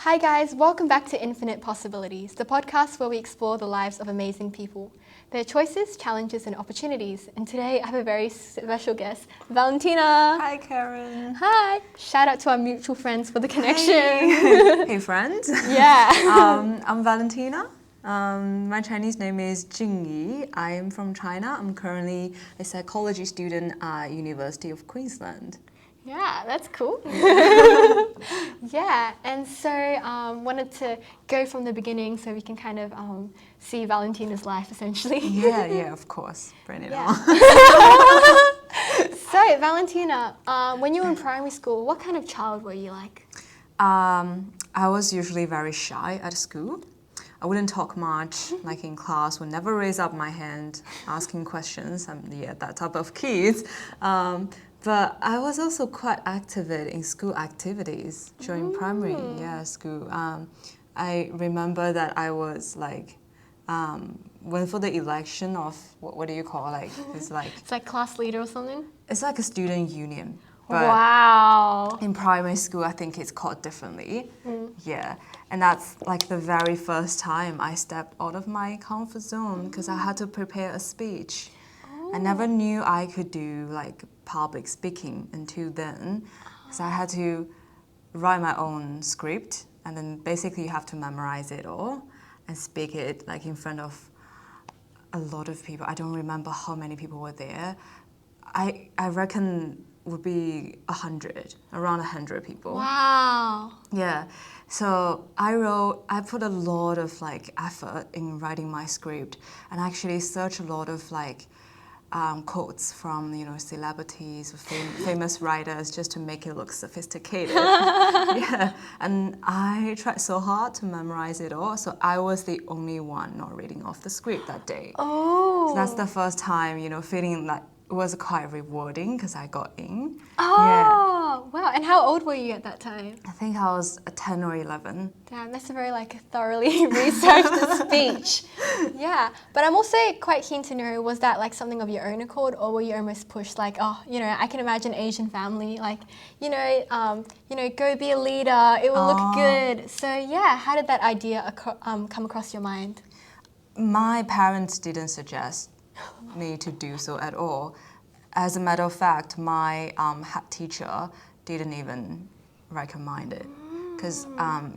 Hi guys, welcome back to Infinite Possibilities, the podcast where we explore the lives of amazing people, their choices, challenges and opportunities. And today I have a very special guest, Valentina. Hi Karen. Hi. Shout out to our mutual friends for the connection. Hey friends. Yeah. I'm Valentina. My Chinese name is Jingyi. I am from China. I'm currently a psychology student at University of Queensland. Yeah, that's cool. Yeah, and so wanted to go from the beginning so we can kind of see Valentina's life essentially. Yeah, of course. Bring it on. So, Valentina, when you were in primary school, what kind of child were you like? I was usually very shy at school. I wouldn't talk much, like in class, would never raise up my hand asking questions. I'm that type of kid. But I was also quite active in school activities during primary school. I remember that I was like, went for the election of, what do you call it's like class leader or something? It's like a student union. But wow. in primary school, I think it's called differently. Yeah, and that's like the very first time I stepped out of my comfort zone because I had to prepare a speech. I never knew I could do like public speaking until then, because I had to write my own script, and then basically you have to memorize it all and speak it like in front of a lot of people. I don't remember how many people were there. I reckon would be around 100 people. Wow. Yeah, so I put a lot of like effort in writing my script, and actually searched a lot of like quotes from celebrities or famous writers just to make it look sophisticated. Yeah, and I tried so hard to memorize it all, so I was the only one not reading off the script that day. Oh. So that's the first time, feeling like it was quite rewarding because I got in. Oh, wow. And how old were you at that time? I think I was 10 or 11. Damn, that's a very thoroughly researched speech. Yeah, but I'm also quite keen to know, was that like something of your own accord, or were you almost pushed I can imagine Asian family, go be a leader, it will look good. So yeah, how did that idea come across your mind? My parents didn't suggest me to do so at all. As a matter of fact, my head teacher didn't even recommend it, because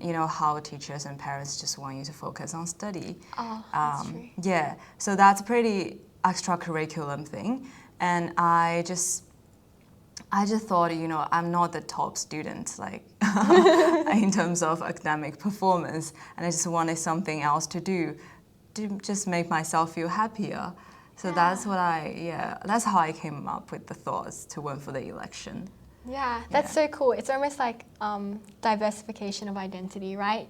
you know how teachers and parents just want you to focus on study. Oh, that's true. Yeah, so that's a pretty extracurricular thing, and I just thought, I'm not the top student, in terms of academic performance, and I just wanted something else to do to just make myself feel happier. So that's that's how I came up with the thoughts to run for the election. Yeah, that's so cool. It's almost like diversification of identity, right?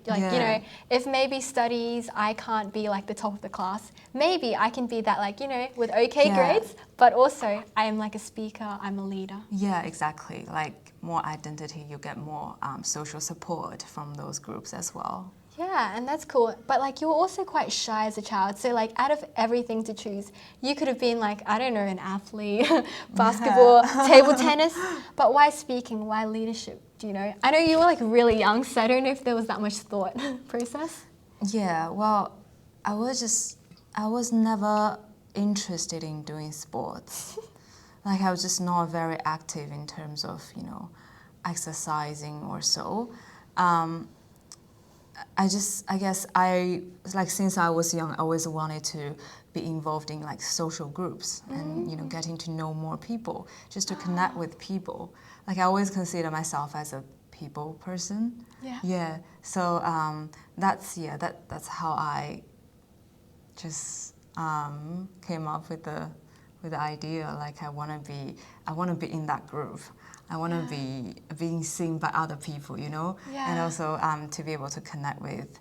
If maybe studies, I can't be like the top of the class, maybe I can be that with okay grades, but also I am like a speaker, I'm a leader. Yeah, exactly. Like more identity, you get more social support from those groups as well. Yeah, and that's cool. But you were also quite shy as a child. So out of everything to choose, you could have been I don't know, an athlete, basketball, table tennis. But why speaking? Why leadership? Do you know? I know you were really young, so I don't know if there was that much thought process. Yeah, well, I was never interested in doing sports. I was just not very active in terms of, exercising or so. I guess since I was young, I always wanted to be involved in social groups and getting to know more people, just to connect with people. I always consider myself as a people person. Yeah. So that's how I just came up with the idea. I want to be in that group. I want to be being seen by other people, and also to be able to connect with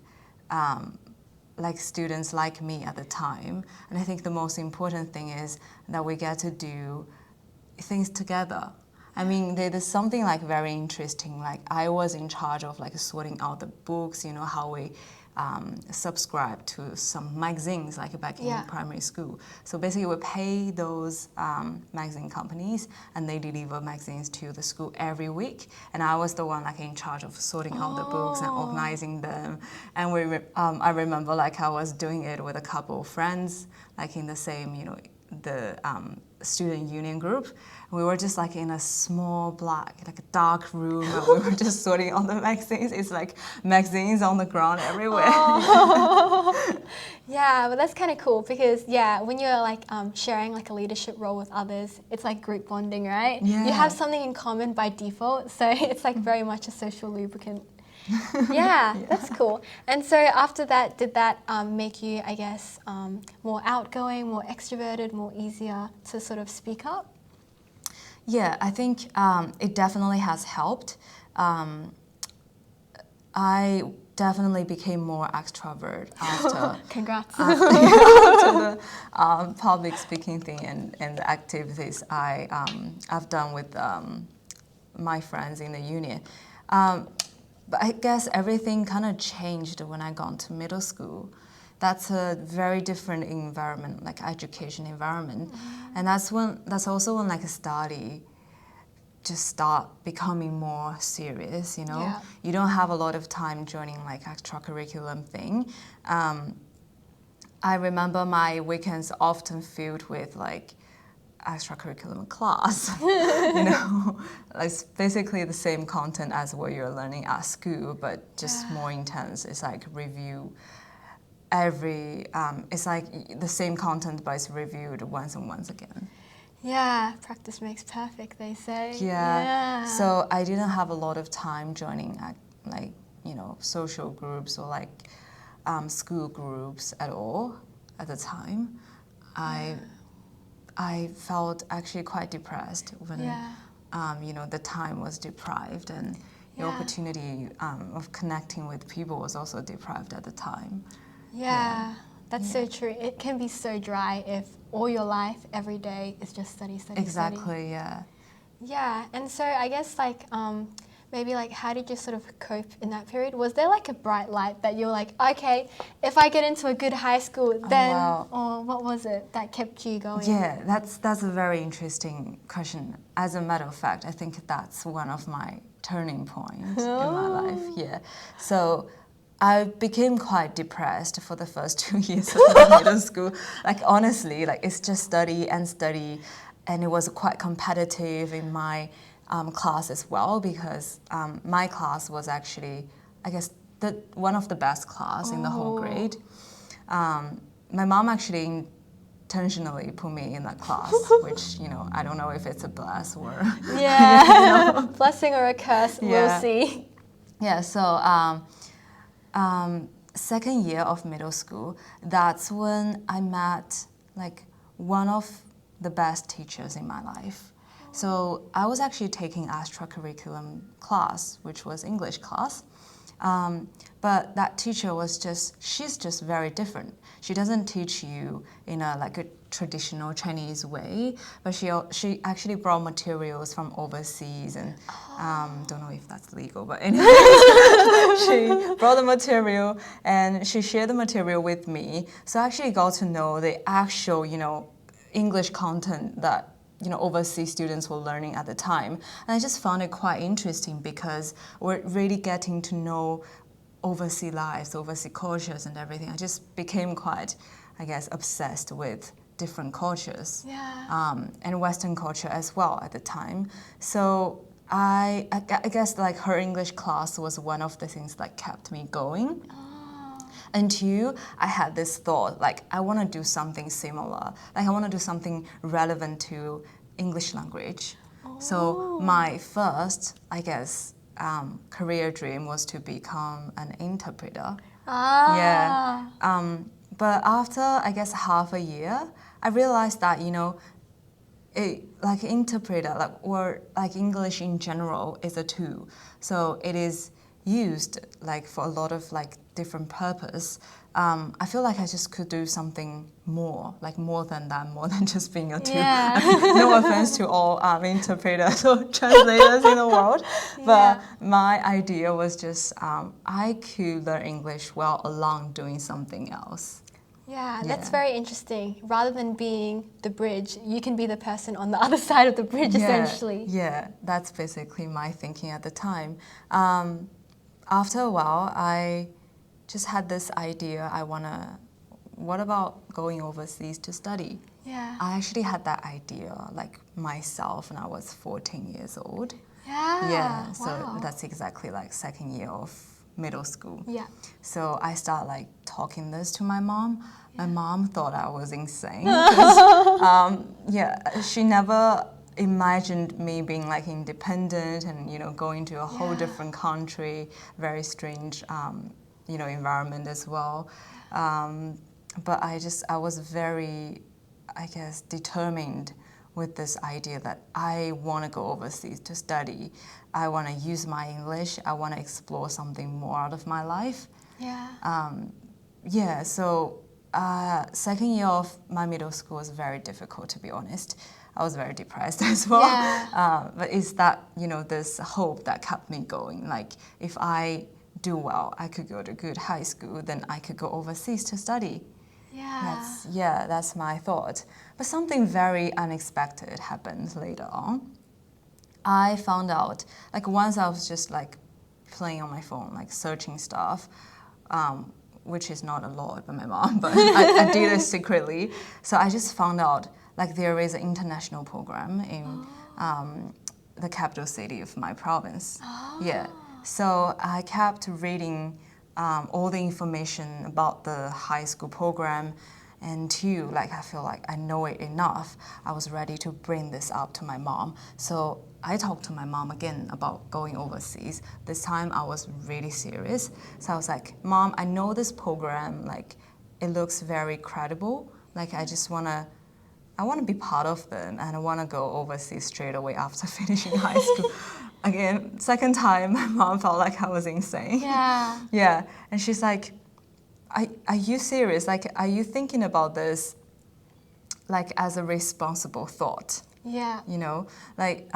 students like me at the time. And I think the most important thing is that we get to do things together. I mean, there's something like very interesting. Like I was in charge of like sorting out the books. You know how we subscribe to some magazines like back in primary school. So basically, we pay those magazine companies, and they deliver magazines to the school every week. And I was the one like in charge of sorting out the books and organizing them. And I remember like I was doing it with a couple of friends, like in the same, you know, the student union group. We were just like in a small black, like a dark room, and we were just sorting all the magazines. It's like magazines on the ground everywhere. Yeah, but that's kind of cool because when you're like sharing like a leadership role with others, it's like group bonding, right? Yeah. You have something in common by default, so it's like very much a social lubricant. Yeah, that's cool. And so after that, did that make you, I guess, more outgoing, more extroverted, more easier to sort of speak up? Yeah, I think it definitely has helped. I definitely became more extrovert after Congrats. after the public speaking thing and the activities I've done with my friends in the union. But I guess everything kind of changed when I got to middle school. That's a very different environment, like education environment, and that's also when like study just start becoming more serious. You know, you don't have a lot of time joining like extracurriculum thing. I remember my weekends often filled with like extracurriculum class. You know, it's basically the same content as what you're learning at school, but just more intense. It's like review. It's like the same content, but it's reviewed once and once again. Yeah, practice makes perfect, they say. Yeah. So I didn't have a lot of time joining like, you know, social groups or like school groups at all at the time. I felt actually quite depressed when, you know, the time was deprived and the opportunity of connecting with people was also deprived at the time. Yeah, that's so true. It can be so dry if all your life, every day, is just study, Exactly, study. yeah. Yeah, and so I guess like maybe like how did you sort of cope in that period? Was there like a bright light that you're like, okay, if I get into a good high school, then, or what was it that kept you going? Yeah, that's a very interesting question. As a matter of fact, I think that's one of my turning points in my life. Yeah, so I became quite depressed for the first 2 years of the middle school. Like honestly, like it's just study, and it was quite competitive in my class as well because my class was actually, I guess, one of the best class in the whole grade. My mom actually intentionally put me in that class, which, you know, I don't know if it's a bless or blessing or a curse. We'll see. Yeah. So. Second year of middle school, that's when I met like one of the best teachers in my life. So I was actually taking extracurriculum class, which was English class. But that teacher she's just very different. She doesn't teach you in a traditional Chinese way, but she actually brought materials from overseas and don't know if that's legal, but anyway, she brought the material and she shared the material with me. So I actually got to know the actual, you know, English content that, you know, overseas students were learning at the time. And I just found it quite interesting because we're really getting to know overseas lives, overseas cultures and everything. I just became quite, I guess, obsessed with different cultures and Western culture as well at the time. So I guess like her English class was one of the things that kept me going. Until I had this thought, like I want to do something similar. Like I want to do something relevant to English language. So my first, I guess, career dream was to become an interpreter. Yeah. But after, I guess, half a year, I realized that, you know, interpreter, or English in general is a tool. So it is used like for a lot of like different purpose. I feel like I just could do something more, like more than that, more than just being a tutor. Yeah. No offense to all interpreters or translators in the world, but my idea was just I could learn English while along doing something else. Yeah, that's very interesting. Rather than being the bridge, you can be the person on the other side of the bridge, essentially. Yeah, that's basically my thinking at the time. After a while, I just had this idea, what about going overseas to study? Yeah. I actually had that idea like myself when I was 14 years old. Yeah. Yeah, so Wow. that's exactly like second year of middle school. Yeah. So I started like talking this to my mom. My mom thought I was insane because she never imagined me being like independent and going to a whole different country, very strange environment as well. But I was very, I guess, determined with this idea that I want to go overseas to study. I want to use my English. I want to explore something more out of my life. Yeah. So second year of my middle school was very difficult, to be honest. I was very depressed as well. Yeah. But it's that, this hope that kept me going. Like, if I do well, I could go to good high school, then I could go overseas to study. Yeah. That's my thought. But something very unexpected happened later on. I found out, like once I was just like playing on my phone, like searching stuff, which is not a lot by my mom, but I did it secretly. So I just found out like there is an international program in the capital city of my province. Yeah. So I kept reading all the information about the high school program until like I feel like I know it enough. I was ready to bring this up to my mom. So I talked to my mom again about going overseas. This time I was really serious. So I was like, Mom, I know this program, like it looks very credible. Like I want to be part of them and I want to go overseas straight away after finishing high school. Again, second time, my mom felt like I was insane. Yeah. Yeah, and she's like, are you serious? Like, are you thinking about this like as a responsible thought? Yeah. Like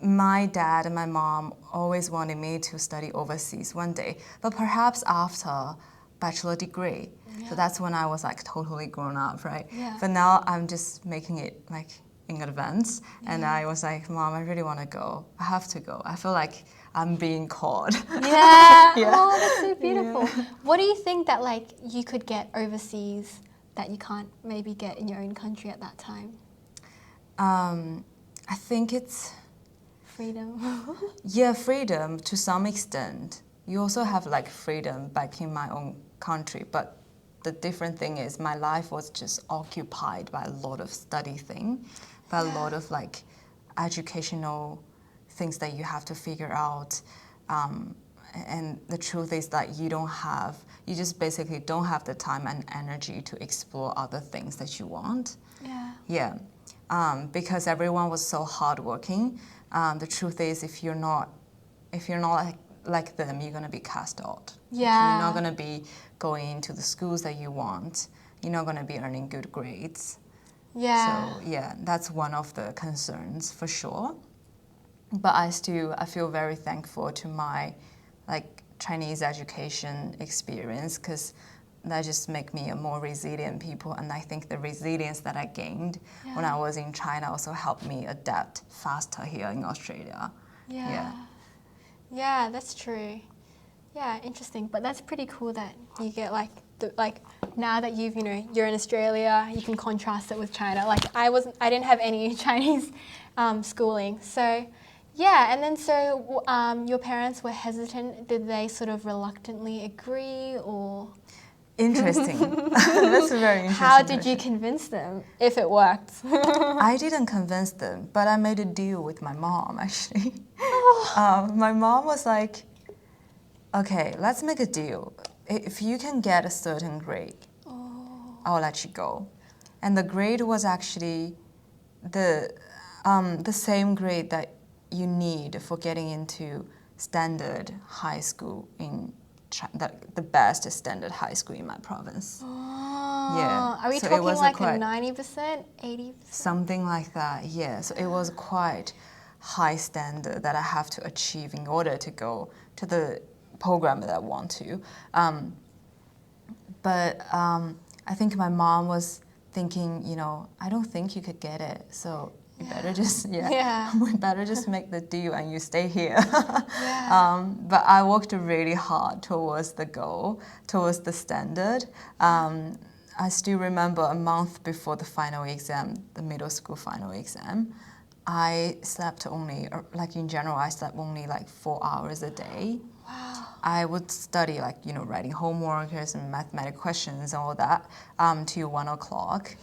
my dad and my mom always wanted me to study overseas one day, but perhaps after bachelor degree. Yeah. So that's when I was like totally grown up, right? Yeah. But now I'm just making it like in advance, and I was like, Mom, I really want to go. I have to go. I feel like I'm being called. Yeah. Yeah. Oh, that's so beautiful. Yeah. What do you think that like you could get overseas that you can't maybe get in your own country at that time? I think it's Freedom. freedom to some extent. You also have like freedom back in my own country, but the different thing is my life was just occupied by a lot of study thing, by a lot of like educational things that you have to figure out. And the truth is that you just basically don't have the time and energy to explore other things that you want. Yeah. Because everyone was so hardworking. The truth is, if you're not like them, you're gonna be cast out. Yeah. You're not gonna be going to the schools that you want. You're not gonna be earning good grades. Yeah. So that's one of the concerns for sure. But I feel very thankful to my like Chinese education experience, because that just make me a more resilient people, and I think the resilience that I gained when I was in China also helped me adapt faster here in Australia. Yeah, that's true. Yeah, interesting. But that's pretty cool that you get like now that you're in Australia, you can contrast it with China. Like I didn't have any Chinese schooling, so. Yeah, and then so your parents were hesitant. Did they sort of reluctantly agree, or? Interesting. That's a very interesting How did question. you convince them, if it worked? I didn't convince them, but I made a deal with my mom, actually. My mom was like, okay, let's make a deal. If you can get a certain grade, I'll let you go. And the grade was actually the same grade that you need for getting into standard high school in the best standard high school in my province. Oh, Yeah. are we So it talking was like quite, a 90%, 80%? something like that, yeah. So it was quite high standard that I have to achieve in order to go to the program that I want to. But I think my mom was thinking, you know, I don't think you could get it, so you better just, we better just make the deal and you stay here. But I worked really hard towards the goal, towards the standard. I still remember a month before the final exam, the middle school final exam, I slept only, like in general, I slept only like 4 hours a day. Wow. I would study like, you know, writing homeworks and mathematical questions and all that till 1 o'clock.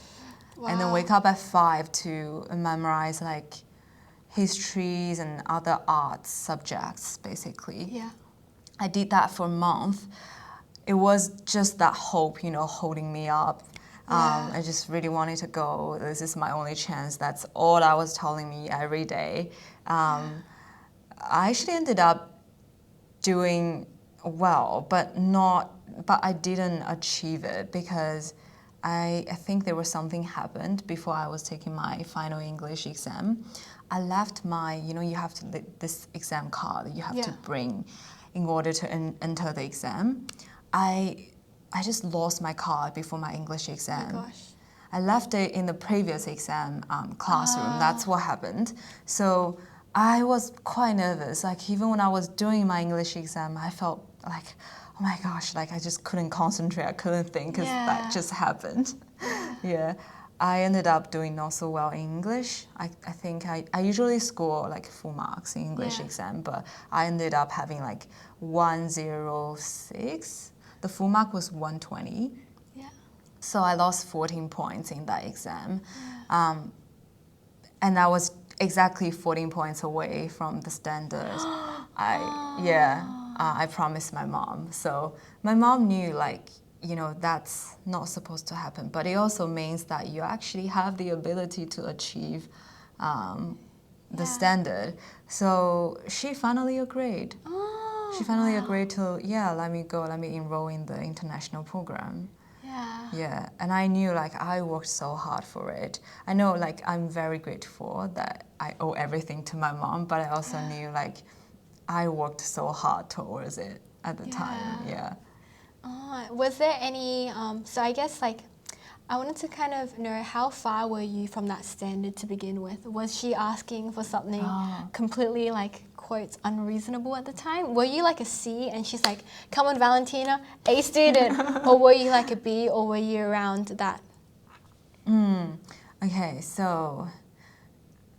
Wow. And then wake up at 5 to memorize like histories and other arts subjects, basically. Yeah. I did that for a month. It was just that hope, you know, holding me up. I just really wanted to go. This is my only chance. That's all I was telling me every day. I actually ended up doing well, but I didn't achieve it because I think there was something happened before I was taking my final English exam. I left my, you know, you have to, this exam card that you have to bring in order to enter the exam. I just lost my card before my English exam. Oh my gosh. I left it in the previous exam classroom. That's what happened. So I was quite nervous. Like even when I was doing my English exam, I felt like, oh my gosh, like I just couldn't concentrate. I couldn't think because that just happened. I ended up doing not so well in English. I think I usually score like full marks in English exam, but I ended up having like 106. The full mark was 120. So I lost 14 points in that exam. And I was exactly 14 points away from the standard. I promised my mom. So my mom knew like, you know, that's not supposed to happen. But it also means that you actually have the ability to achieve the standard. So she finally agreed. She finally agreed to, let me go, let me enroll in the international program. And I knew like I worked so hard for it. I know like I'm very grateful that I owe everything to my mom, but I also knew like I worked so hard towards it at the time. Was there any, so I guess like, I wanted to kind of know how far were you from that standard to begin with? Was she asking for something completely like, quotes, unreasonable at the time? Were you like a C and she's like, come on Valentina, A student? Or were you like a B, or were you around that? Okay, so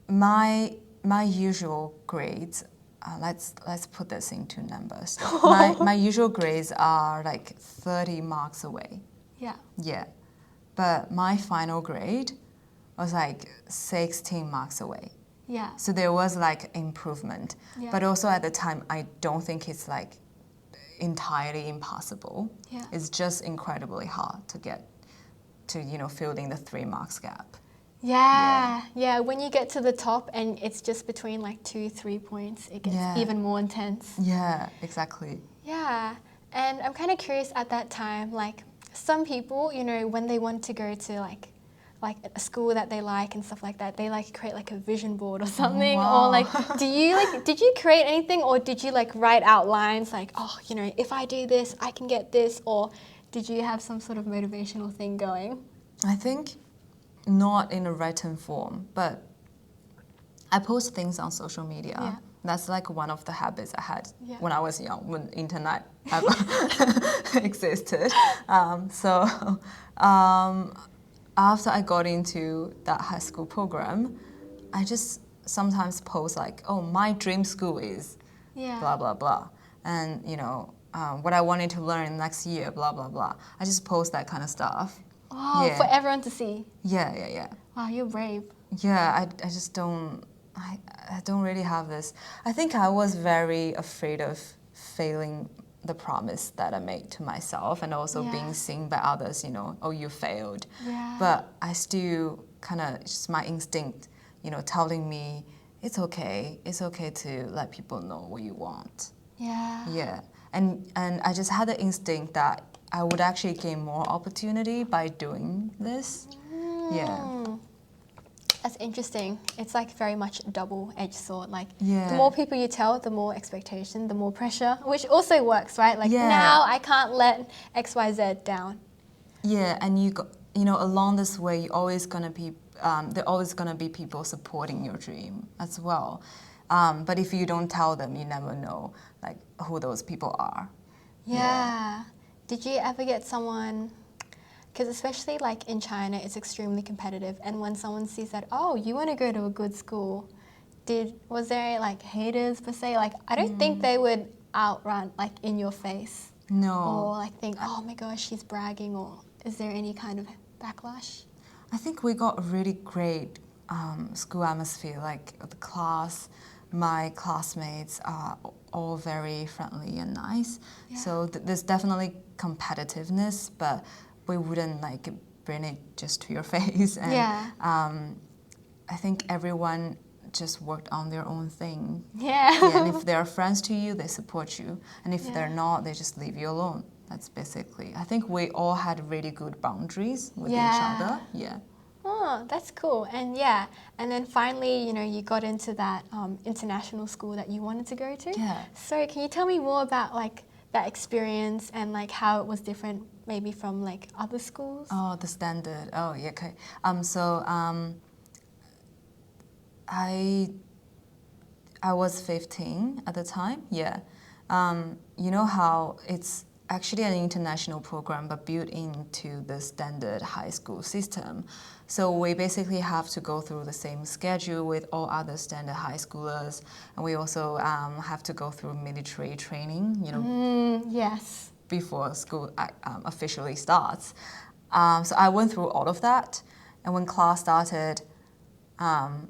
my usual grades, let's put this into numbers. My usual grades are like 30 marks away. But my final grade was like 16 marks away. So there was like improvement. But also at the time, I don't think it's like entirely impossible. It's just incredibly hard to get to, you know, fill in the 3 marks gap. When you get to the top and it's just between like 2-3 points, it gets even more intense. Exactly. And I'm kind of curious at that time, like some people, you know, when they want to go to like a school that they like and stuff like that, they like create like a vision board or something. Or like, did you create anything, or did you like write outlines like, oh, you know, if I do this, I can get this? Or did you have some sort of motivational thing going? I think not in a written form, but I post things on social media. That's like one of the habits I had when I was young, when internet existed. After I got into that high school program, I just sometimes post like, oh, my dream school is blah, blah, blah. And, you know, what I wanted to learn next year, blah, blah, blah. I just post that kind of stuff. For everyone to see. Wow, you're brave. I just don't, I don't really have this. I think I was very afraid of failing the promise that I made to myself, and also being seen by others, you know, oh, you failed. But I still kind of, just my instinct, you know, telling me, it's okay. It's okay to let people know what you want. Yeah. Yeah. And I just had the instinct that I would actually gain more opportunity by doing this. Yeah. That's interesting. It's like very much a double-edged sword. Like Yeah. the more people you tell, the more expectation, the more pressure, which also works, right? Like Yeah. now I can't let XYZ down. Yeah, and you know, along this way, you're always gonna be there are always gonna be people supporting your dream as well. But if you don't tell them, you never know like who those people are. Yeah. Did you ever get someone? Because especially like in China, it's extremely competitive, and when someone sees that, oh, you want to go to a good school, was there like haters per se? Like I don't think they would outrun like in your face. No. Or like think, oh my gosh, she's bragging, or is there any kind of backlash? I think we got a really great school atmosphere. Like the class, my classmates are all very friendly and nice. Yeah. So there's definitely competitiveness, but we wouldn't like bring it just to your face. And I think everyone just worked on their own thing. Yeah. And if they're friends to you, they support you. And if they're not, they just leave you alone. That's basically. I think we all had really good boundaries with each other. Yeah. Oh, that's cool. And then finally, you know, you got into that international school that you wanted to go to. Yeah. So can you tell me more about like that experience and like how it was different maybe from like other schools? Oh, the standard. Oh, yeah, okay. I was 15 at the time. Yeah. You know how it's actually an international program but built into the standard high school system. So we basically have to go through the same schedule with all other standard high schoolers, and we also have to go through military training, you know, Yes. before school officially starts. So I went through all of that, and when class started,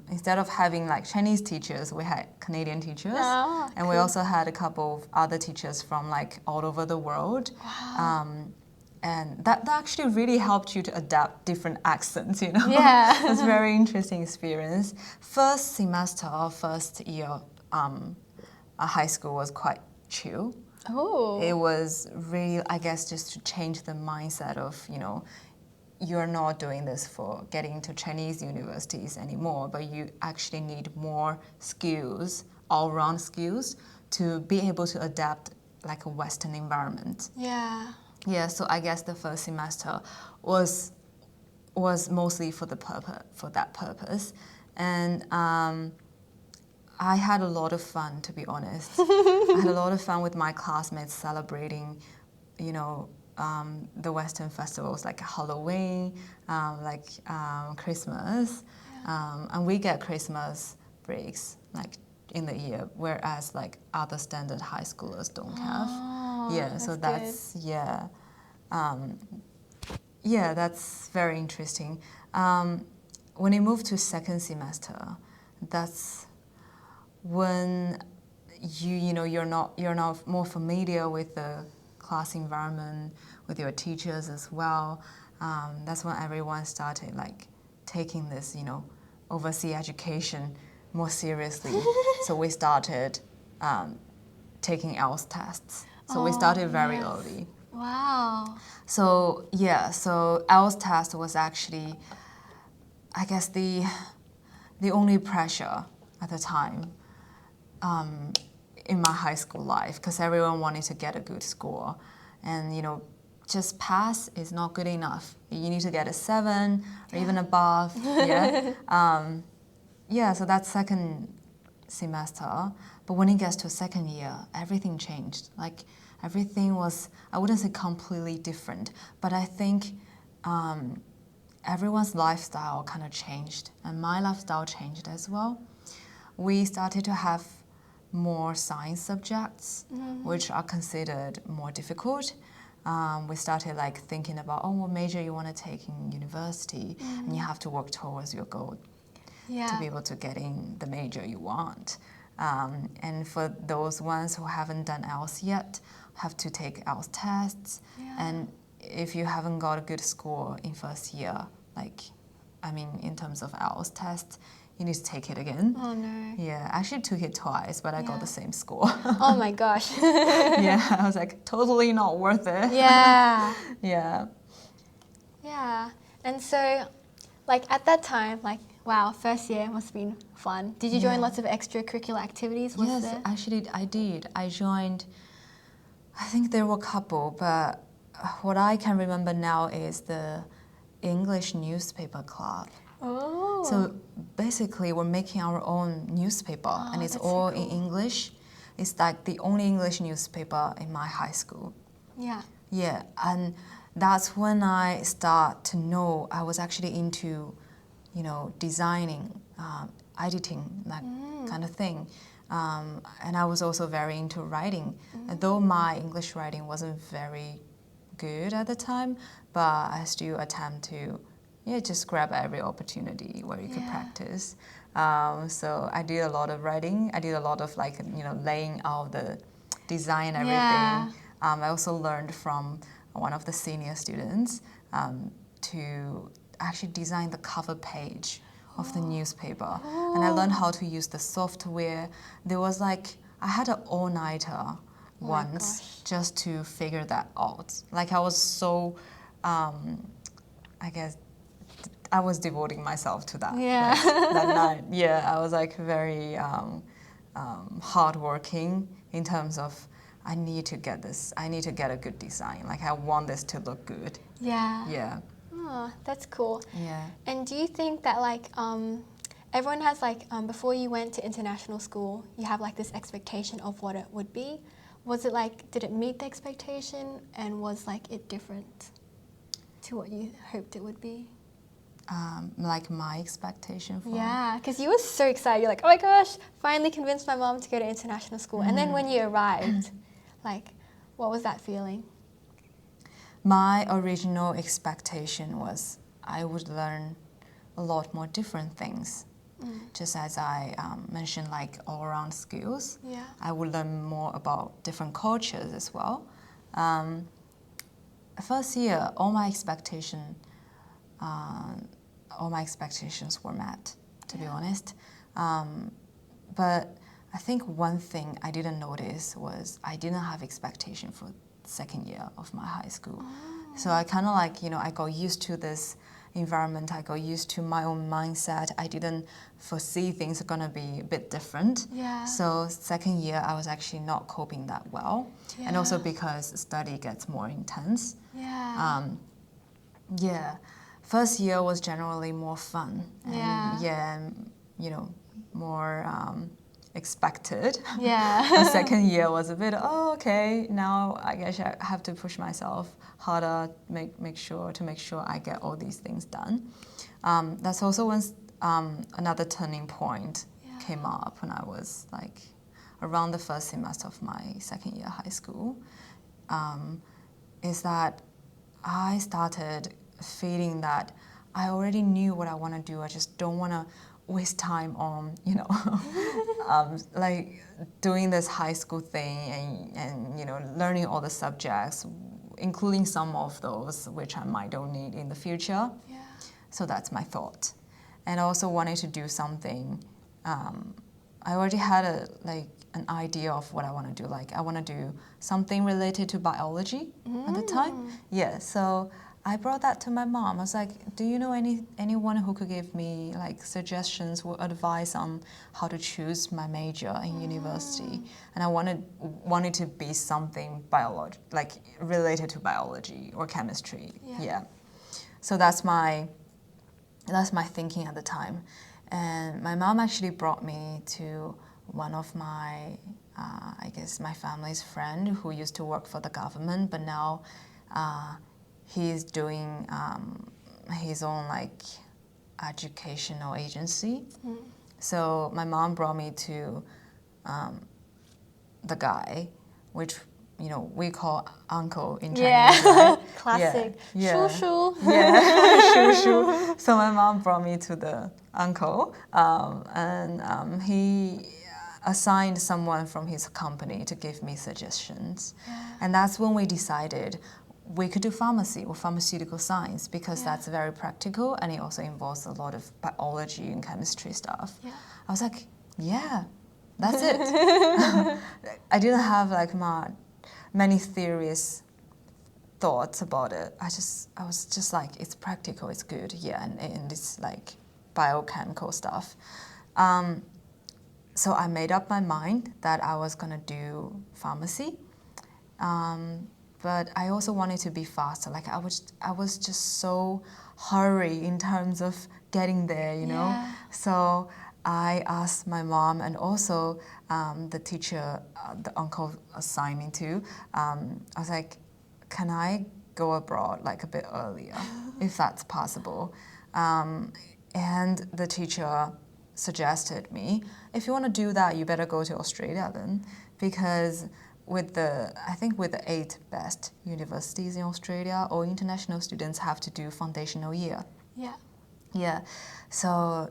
instead of having like Chinese teachers, we had Canadian teachers, and we also had a couple of other teachers from like all over the world. Wow. And that actually really helped you to adapt different accents, you know? Yeah. It's a very interesting experience. First semester, first year, high school was quite chill. Oh. It was really, I guess, just to change the mindset of, you know, you're not doing this for getting into Chinese universities anymore, but you actually need more skills, all-round skills, to be able to adapt like a Western environment. Yeah. Yeah, so I guess the first semester was mostly for that purpose, and I had a lot of fun, to be honest. I had a lot of fun with my classmates celebrating, you know, the Western festivals like Halloween, Christmas, and we get Christmas breaks like in the year, whereas like other standard high schoolers don't have. Yeah, so that's that's very interesting. When you move to second semester, that's when you know you're not more familiar with the class environment, with your teachers as well. That's when everyone started like taking this, you know, overseas education more seriously. So we started taking IELTS tests. So we started very early. Wow. So IELTS test was actually, I guess, the only pressure at the time in my high school life, because everyone wanted to get a good score, and you know, just pass is not good enough. You need to get a 7 or even above. So that's second semester. But when it gets to second year, everything changed. Like everything was, I wouldn't say completely different, but I think everyone's lifestyle kind of changed, and my lifestyle changed as well. We started to have more science subjects, which are considered more difficult. We started like thinking about, what major you want to take in university, and you have to work towards your goal to be able to get in the major you want. And for those ones who haven't done IELTS yet, have to take IELTS tests. And if you haven't got a good score in first year, in terms of IELTS tests, you need to take it again. Oh no. Yeah, I actually took it twice, but I got the same score. Oh my gosh. Yeah, I was like, totally not worth it. Yeah. Yeah. Yeah. And so, like at that time, like, wow, first year must have been fun. Did you join lots of extracurricular activities? Yes, actually I did. I joined, I think there were a couple, but what I can remember now is the English newspaper club. Oh. So basically we're making our own newspaper and it's all in English. It's like the only English newspaper in my high school. Yeah. Yeah, and that's when I start to know I was actually into, designing, editing, that kind of thing. And I was also very into writing, though my English writing wasn't very good at the time, but I still attempt to, just grab every opportunity where you could practice. So I did a lot of writing. I did a lot of laying out the design, everything. Yeah. I also learned from one of the senior students to actually design the cover page of the newspaper. And I learned how to use the software. There was I had an all-nighter once just to figure that out. I was so, I guess, I was devoting myself to that. Yeah. That night. Yeah, I was very hardworking in terms of I need to get this. I need to get a good design. I want this to look good. Yeah. Yeah. Oh, that's cool. Yeah. And do you think that everyone has before you went to international school, you have this expectation of what it would be? Was it did it meet the expectation, and was it different to what you hoped it would be? My expectation for... Yeah, because you were so excited. You're like, oh my gosh, finally convinced my mom to go to international school. And then when you arrived, what was that feeling? My original expectation was I would learn a lot more different things. Just as I mentioned, all-around skills. Yeah. I would learn more about different cultures as well. First year, all my expectations were met, to be honest. But I think one thing I didn't notice was I didn't have expectation for second year of my high school. So I kind of I got used to this environment. I got used to my own mindset. I didn't foresee things are gonna be a bit different. Yeah. So second year, I was actually not coping that well. Yeah. And also because study gets more intense. Yeah. Yeah. First year was generally more fun. And, more expected. Yeah. The second year was a bit, okay, now I guess I have to push myself harder, make sure I get all these things done. That's also when another turning point came up when I was around the first semester of my second year high school, is that I started feeling that I already knew what I want to do. I just don't want to waste time on, doing this high school thing and learning all the subjects, including some of those which I might don't need in the future. Yeah. So that's my thought. And I also wanted to do something. I already had an idea of what I want to do. I want to do something related to biology at the time. Yeah, so I brought that to my mom. I was like, do you know anyone who could give me suggestions or advice on how to choose my major in university? And I wanted to be something related to biology or chemistry. Yeah. So that's my thinking at the time. And my mom actually brought me to one of my, my family's friend who used to work for the government, but now he's doing his own educational agency. So my mom brought me to the guy, which we call uncle in Chinese. Right? Classic. Yeah. Shoo. Yeah, shoo. So my mom brought me to the uncle, and he assigned someone from his company to give me suggestions. And that's when we decided we could do pharmacy or pharmaceutical science because that's very practical and it also involves a lot of biology and chemistry stuff. Yeah. I was like, yeah, that's it. I didn't have like many theories thoughts about it. I was just like, it's practical, it's good, yeah, and it's like biochemical stuff. So I made up my mind that I was gonna do pharmacy, but I also wanted to be faster. Like I was just so hurry in terms of getting there, you know. Yeah. So I asked my mom and also the teacher, the uncle assigned me to. I was like, can I go abroad like a bit earlier, if that's possible? And the teacher suggested me, if you want to do that, you better go to Australia then, because I think with the 8 best universities in Australia, all international students have to do foundational year. Yeah. Yeah, so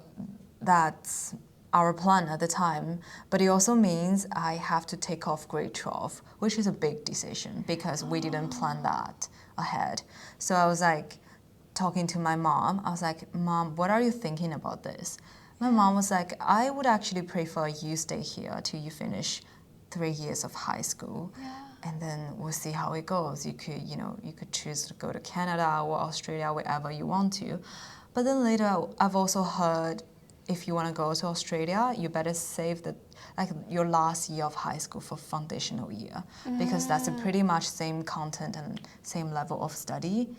that's our plan at the time, but it also means I have to take off grade 12, which is a big decision because we didn't plan that ahead. So I was like talking to my mom, I was like, Mom, what are you thinking about this? My mom was like, I would actually prefer you stay here till you finish 3 years of high school. Yeah. And then we'll see how it goes. You could choose to go to Canada or Australia, wherever you want to. But then later, I've also heard if you want to go to Australia, you better save your last year of high school for foundational year, because that's a pretty much same content and same level of study.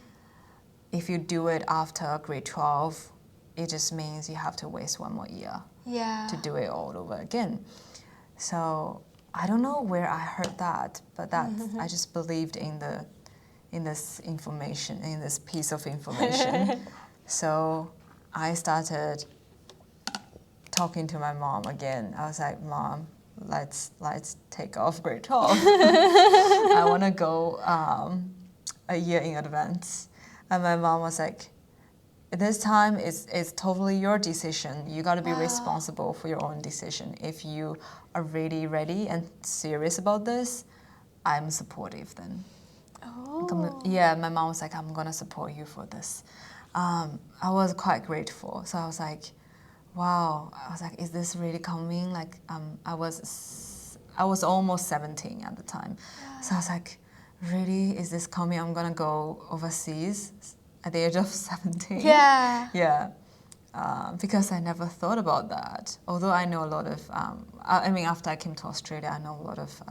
If you do it after grade 12, it just means you have to waste 1 more year to do it all over again. So I don't know where I heard that, but I just believed in this information, in this piece of information. So I started talking to my mom again. I was like, Mom, let's take off grade 12. I want to go a year in advance. And my mom was like, this time it's totally your decision. You got to be responsible for your own decision. If you are really ready and serious about this, I'm supportive then. Oh. Yeah, my mom was like, I'm going to support you for this. I was quite grateful. So I was like, wow. I was like, is this really coming? Like, I was almost 17 at the time. So I was like, really? Is this coming? I'm going to go overseas at the age of 17? Yeah. Yeah. Because I never thought about that. Although I know a lot of, after I came to Australia, I know a lot of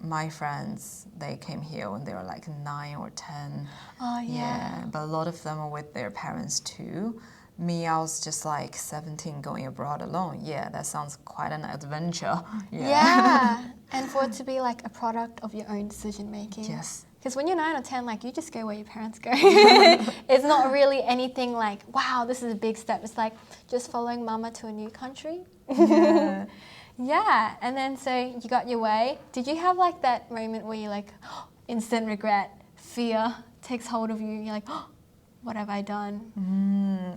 my friends, they came here when they were like 9 or 10. Oh, yeah. But a lot of them are with their parents too. Me, I was just like 17 going abroad alone. Yeah, that sounds quite an adventure. Yeah. And for it to be like a product of your own decision making. Yes. Because when you're 9 or 10, like you just go where your parents go. It's not really anything like, wow, this is a big step. It's like just following mama to a new country. Yeah. Yeah. And then so you got your way. Did you have like that moment where you like instant regret, fear takes hold of you? You're like, oh, what have I done?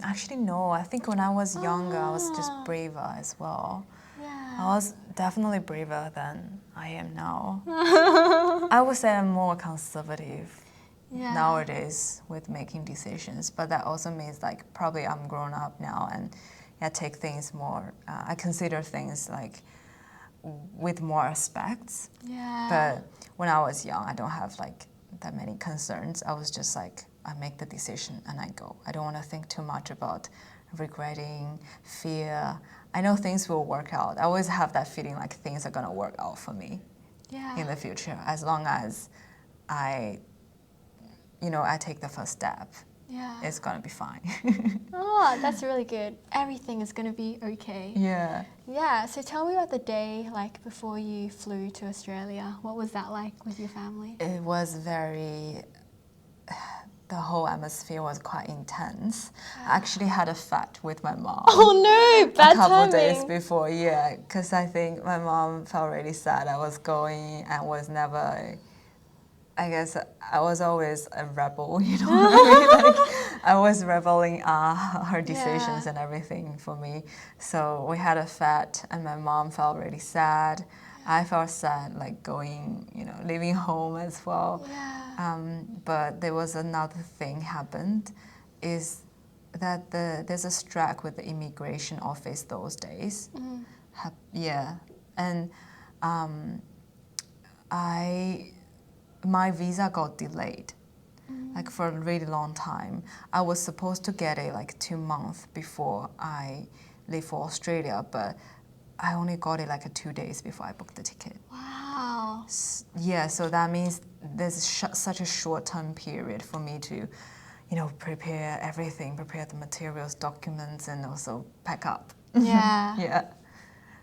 Actually, no. I think when I was younger, I was just braver as well. Yeah. I was definitely braver than I am now. I would say I'm more conservative nowadays with making decisions, but that also means like probably I'm grown up now and I take things more, I consider things like with more aspects. Yeah. But when I was young, I don't have like that many concerns. I was just like, I make the decision and I go. I don't want to think too much about regretting, fear. I know things will work out. I always have that feeling like things are going to work out for me in the future, as long as I take the first step. Yeah. It's going to be fine. Oh, that's really good. Everything is going to be okay. Yeah. Yeah, so tell me about the day like before you flew to Australia. What was that like with your family? It was the whole atmosphere was quite intense. I actually had a fight with my mom. Oh no, bad a couple timing. days before, yeah, because I think my mom felt really sad I was going and was never, I guess I was always a rebel, you know what I mean? Like, I was rebelling her decisions and everything for me. So we had a fight and my mom felt really sad. I felt sad, like going, leaving home as well. Yeah. But there was another thing happened, is that there's a strike with the immigration office those days. Yeah, and my visa got delayed, like for a really long time. I was supposed to get it like 2 months before I leave for Australia, but I only got it like 2 days before I booked the ticket. Wow. Yeah, so that means there's such a short-term period for me to, prepare everything, prepare the materials, documents, and also pack up. Yeah. Yeah.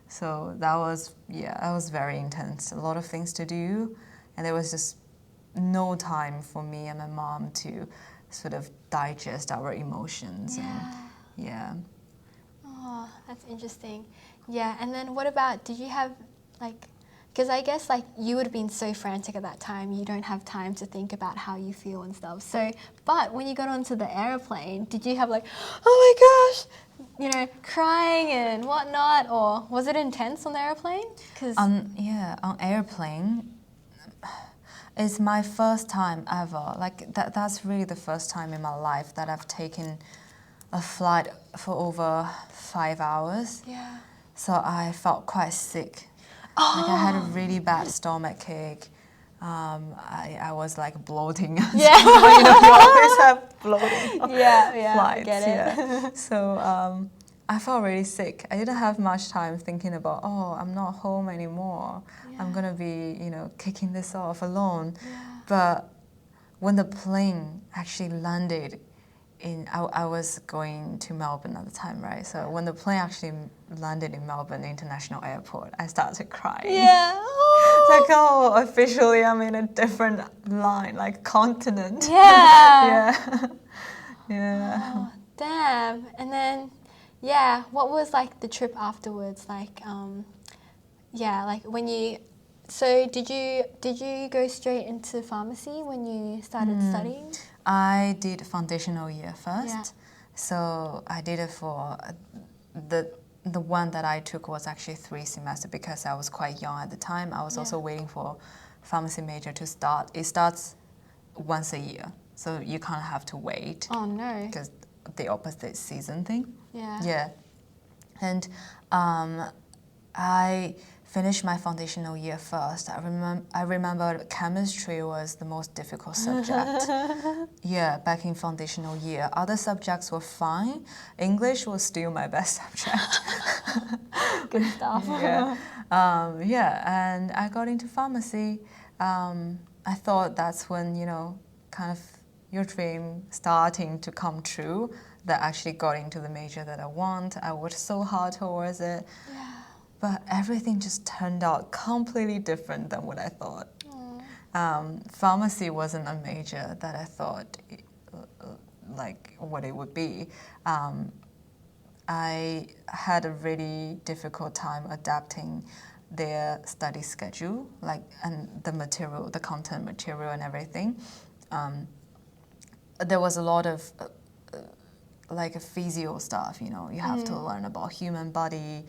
So that was very intense. A lot of things to do, and there was just no time for me and my mom to sort of digest our emotions. Yeah. And yeah. Oh, that's interesting. Yeah, and then what about, did you have because I guess you would have been so frantic at that time, you don't have time to think about how you feel and stuff. So, but when you got onto the airplane, did you have oh my gosh, crying and whatnot, or was it intense on the airplane? On airplane, it's my first time ever. That's really the first time in my life that I've taken a flight for over 5 hours. Yeah. So I felt quite sick. I had a really bad stomach ache. I was bloating. Yeah. You always have bloating. Yeah, flights, I get it. Yeah. So I felt really sick. I didn't have much time thinking about, I'm not home anymore. Yeah. I'm gonna be, kicking this off alone. Yeah. But when the plane actually landed I was going to Melbourne at the time, right? So when the plane actually landed in Melbourne International Airport, I started crying. Yeah. Officially I'm in a different line, continent. Yeah. Yeah. Yeah. Oh, damn. And then, what was the trip afterwards? When you, so did you go straight into pharmacy when you started studying? I did foundational year first. Yeah. So I did it for the one that I took was actually 3 semesters because I was quite young at the time. I was also waiting for pharmacy major to start. It starts once a year, so you can't have to wait. Oh no. Because the opposite season thing. Yeah. Yeah. And I finished my foundational year first. I remember chemistry was the most difficult subject. Yeah, back in foundational year. Other subjects were fine. English was still my best subject. Good stuff. Yeah. And I got into pharmacy. I thought that's when, kind of your dream starting to come true. That actually got into the major that I want. I worked so hard towards it. Yeah. But everything just turned out completely different than what I thought. Pharmacy wasn't a major that I thought what it would be. I had a really difficult time adapting their study schedule, and the material, the content material and everything. There was a lot of physio stuff, you have to learn about human body,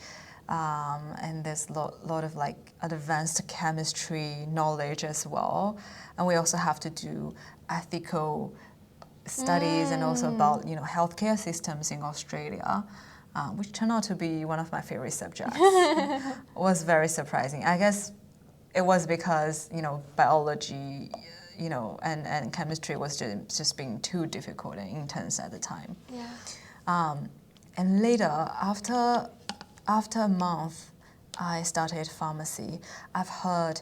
and there's a lot of advanced chemistry knowledge as well. And we also have to do ethical studies and also about healthcare systems in Australia, which turned out to be one of my favorite subjects. It was very surprising. I guess it was because biology and chemistry was just being too difficult and intense at the time. Yeah. And later, after a month, I started pharmacy. I've heard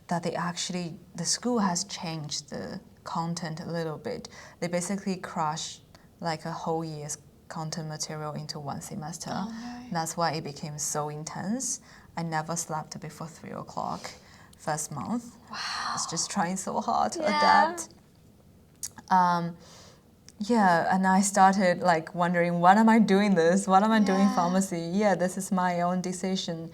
that the school has changed the content a little bit. They basically crushed a whole year's content material into 1 semester. Oh, no. That's why it became so intense. I never slept before 3 o'clock first month. Wow. I was just trying so hard to adapt. And I started wondering, what am I doing this? What am I doing pharmacy? Yeah, this is my own decision.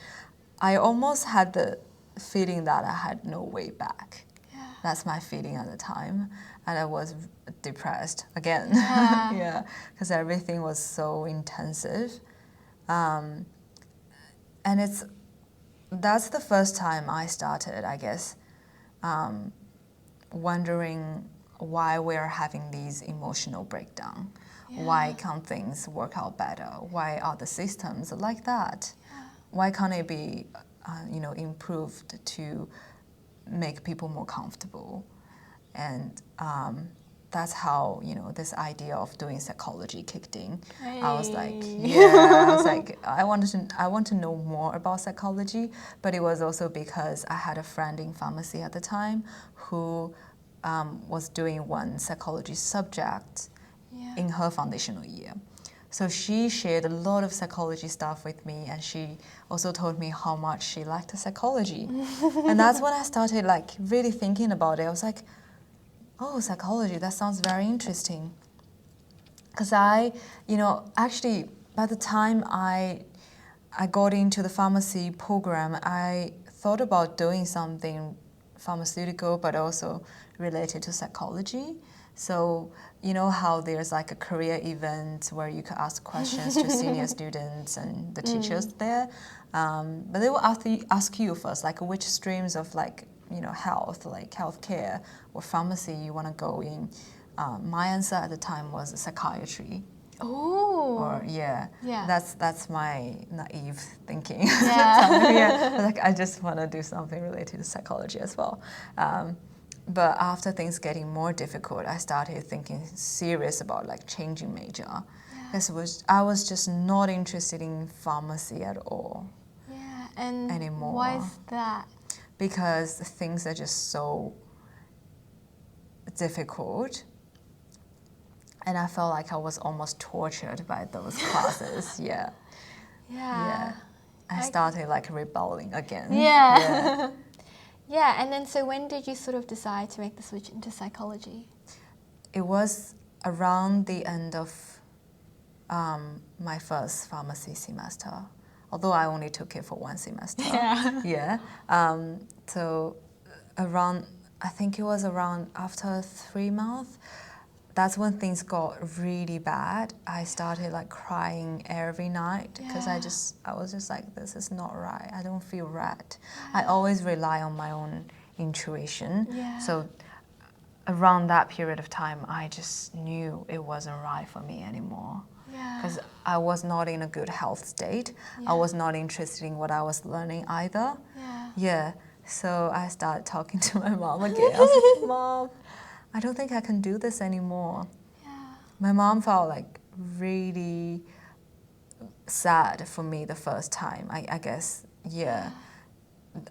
I almost had the feeling that I had no way back. Yeah. That's my feeling at the time. And I was depressed again. Yeah. Because everything was so intensive. And that's the first time I started, I guess, wondering why we're having these emotional breakdown. Yeah. Why can't things work out better? Why are the systems like that? Yeah. Why can't it be, improved to make people more comfortable? And that's how, this idea of doing psychology kicked in. Hey. I was like, yeah, I want to know more about psychology, but it was also because I had a friend in pharmacy at the time who was doing one psychology subject in her foundational year. So she shared a lot of psychology stuff with me, and she also told me how much she liked psychology. And that's when I started like really thinking about it. I was like, oh, psychology, that sounds very interesting. Because actually by the time I got into the pharmacy program, I thought about doing something pharmaceutical, but also related to psychology. So you know how there's like a career event where you could ask questions to senior students and the teachers there, but they will ask you first, like which streams of health, like healthcare or pharmacy you want to go in. My answer at the time was psychiatry. Oh. Or yeah. That's my naive thinking. Yeah. Like I just want to do something related to psychology as well. But after things getting more difficult, I started thinking serious about like changing major. Because I was just not interested in pharmacy at all. Yeah, and anymore. Why is that? Because things are just so difficult. And I felt like I was almost tortured by those classes. Yeah. I started like rebelling again. Yeah. Yeah, and then so when did you sort of decide to make the switch into psychology? It was around the end of my first pharmacy semester, although I only took it for one semester. So I think it was around after 3 months, that's when things got really bad. I started like crying every night because I was just like, this is not right. I don't feel right. I always rely on my own intuition. So around that period of time, I just knew it wasn't right for me anymore. Because I was not in a good health state. I was not interested in what I was learning either. So I started talking to my mom again. I was like, Mom, I don't think I can do this anymore. My mom felt like really sad for me the first time, I guess.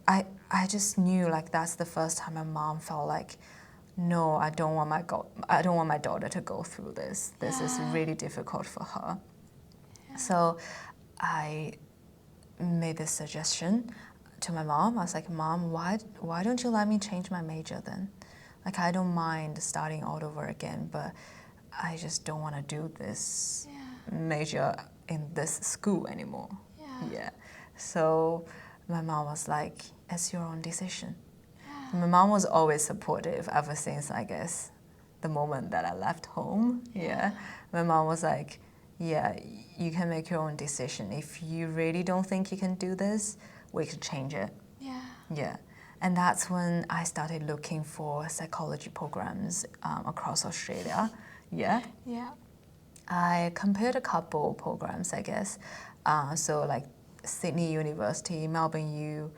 I just knew like that's the first time my mom felt like, no, I don't want my daughter to go through this. This is really difficult for her. So I made this suggestion to my mom. I was like, Mom, why don't you let me change my major then? Like, I don't mind starting all over again, but I just don't want to do this major in this school anymore. So my mom was like, it's your own decision. My mom was always supportive ever since, I guess, the moment that I left home. My mom was like, you can make your own decision. If you really don't think you can do this, we can change it. And that's when I started looking for psychology programs across Australia. I compared a couple programs, I guess. So like Sydney University, Melbourne U,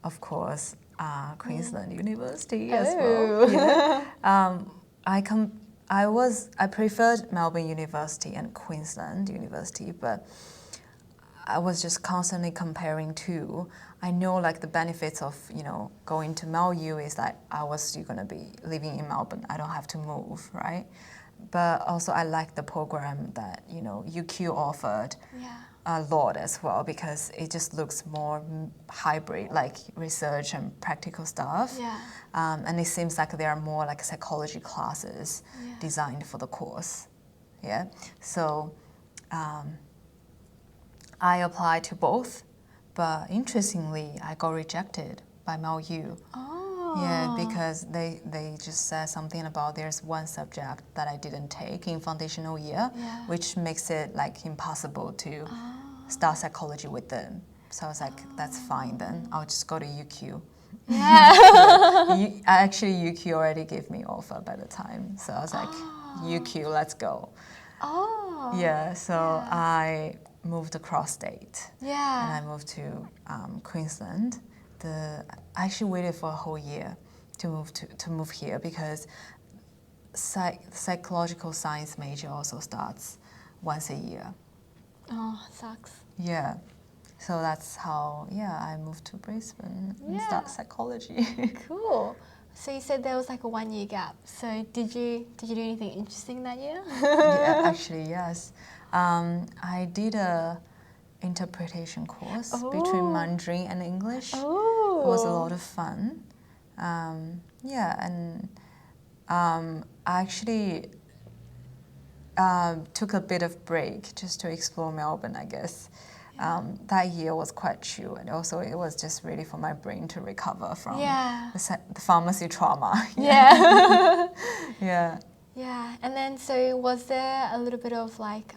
of course, Queensland University as well. I preferred Melbourne University and Queensland University, but I was just constantly comparing two. I know like the benefits of going to Mel-U is that I was still gonna be living in Melbourne. I don't have to move, right? But also I like the program that UQ offered a lot as well, because it just looks more hybrid, like research and practical stuff. And it seems like there are more like psychology classes designed for the course. So I applied to both, but interestingly, I got rejected by Mel-U. Because they just said something about there's one subject that I didn't take in foundational year, which makes it like impossible to start psychology with them. So I was like, that's fine then. I'll just go to UQ. Yeah. Actually, UQ already gave me offer by the time. So I was like, UQ, let's go. Oh. Yeah, so Yeah. I moved across state. Yeah. And I moved to Queensland. I actually waited for a whole year to move here because psychological science major also starts once a year. Oh, sucks. Yeah. So that's how, I moved to Brisbane and Yeah. start psychology. Cool. So you said there was like a 1 year gap. So did you do anything interesting that year? Yeah, actually, yes. I did a interpretation course between Mandarin and English. Oh. It was a lot of fun. And I actually took a bit of break just to explore Melbourne, I guess. That year was quite chill, and also it was just really for my brain to recover from the pharmacy trauma. Yeah. Yeah. Yeah. And then so was there a little bit of like,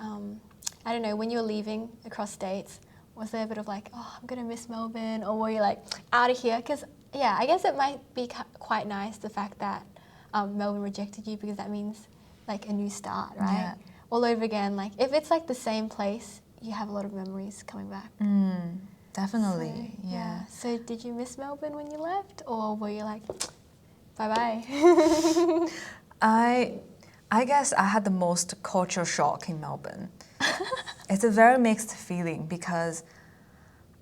I don't know, when you were leaving across states, was there a bit of like, oh, I'm going to miss Melbourne? Or were you like, out of here? Because, yeah, I guess it might be quite nice, the fact that Melbourne rejected you, because that means like a new start, right? Yeah. All over again. Like, if it's like the same place, you have a lot of memories coming back. Definitely, So, yeah. So did you miss Melbourne when you left? Or were you like, bye-bye? I guess I had the most culture shock in Melbourne. It's a very mixed feeling because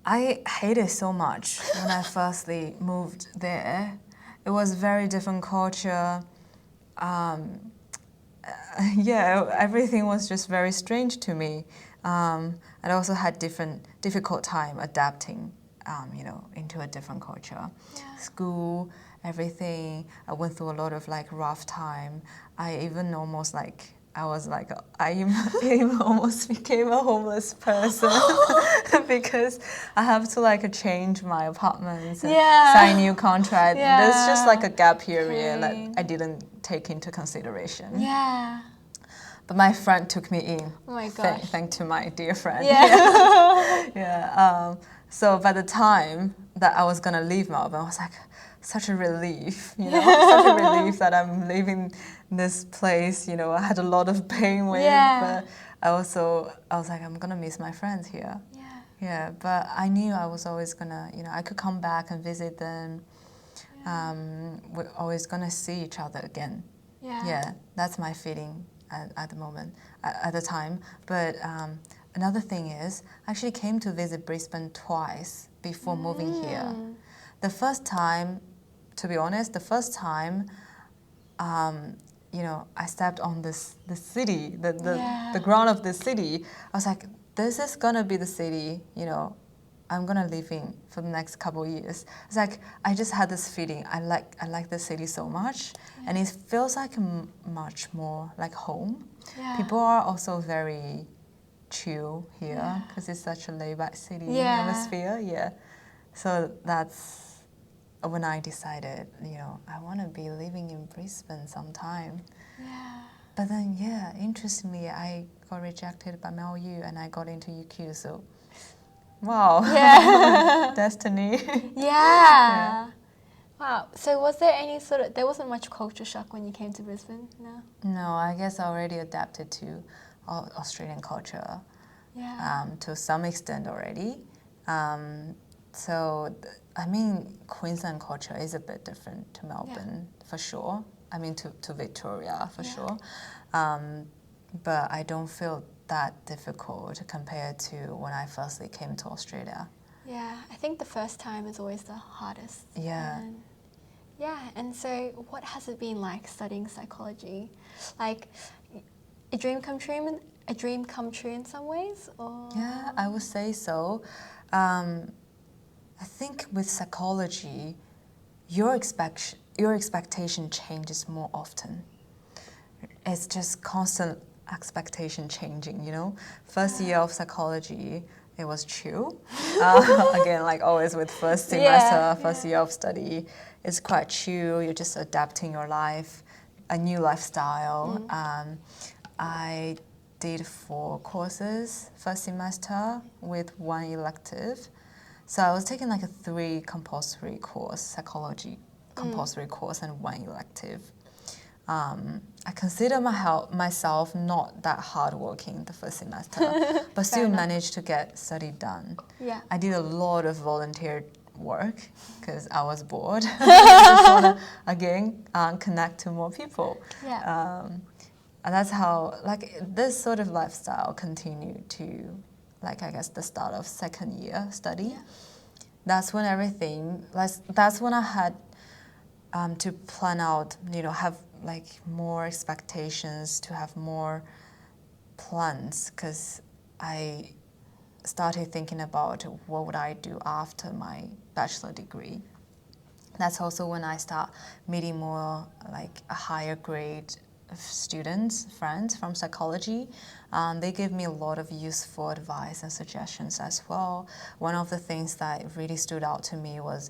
I hated so much when I firstly moved there. It was very different culture. Everything was just very strange to me. I also had difficult time adapting, into a different culture. Yeah. School, everything. I went through a lot of like rough time. I even almost almost became a homeless person because I have to like change my apartments and sign new contract. There's just like a gap period that I didn't take into consideration. Yeah. But my friend took me in. Oh my gosh. Thanks to my dear friend. Yeah. So by the time that I was gonna leave Melbourne, I was like, such a relief, such a relief that I'm leaving this place. I had a lot of pain with, but I was like, I'm gonna miss my friends here. Yeah, but I knew I was always gonna, I could come back and visit them. We're always gonna see each other again. Yeah, that's my feeling at the moment, at the time. But another thing is, I actually came to visit Brisbane twice before moving here. The first time, to be honest, I stepped on the city, the ground of the city. I was like, this is gonna be the city, I'm gonna live in for the next couple of years. It's like I just had this feeling. I like the city so much, and it feels like much more like home. People are also very chill here because it's such a laid-back city atmosphere. Yeah, so that's when I decided, I want to be living in Brisbane sometime. But then, interestingly, I got rejected by MLU and I got into UQ. So. Wow. Yeah. Destiny. Yeah. Wow. So was there any there wasn't much culture shock when you came to Brisbane? No? No, I guess I already adapted to Australian culture to some extent already. Queensland culture is a bit different to Melbourne, for sure. To Victoria, for sure. But I don't feel that difficult compared to when I firstly came to Australia. Yeah, I think the first time is always the hardest. Yeah. And so what has it been like studying psychology? Like a dream come true in some ways? Or? Yeah, I would say so. I think with psychology, your expectation changes more often. It's just constant expectation changing, First year of psychology, it was chill. Again, like always with first semester, first year of study, it's quite chill. You're just adapting your life, a new lifestyle. I did 4 courses first semester with 1 elective. So I was taking like a 3 compulsory course, psychology compulsory course and 1 elective. I consider myself not that hardworking the first semester, but still managed to get study done. Yeah. I did a lot of volunteer work because I was bored. I just want to, again, connect to more people. Yeah. And that's how, like, this sort of lifestyle continued to, like, I guess the start of second year study. Yeah. That's when everything, that's when I had to plan out, have like more expectations, to have more plans, because I started thinking about what would I do after my bachelor degree. That's also when I start meeting more like a higher grade of students, friends from psychology. They give me a lot of useful advice and suggestions as well. One of the things that really stood out to me was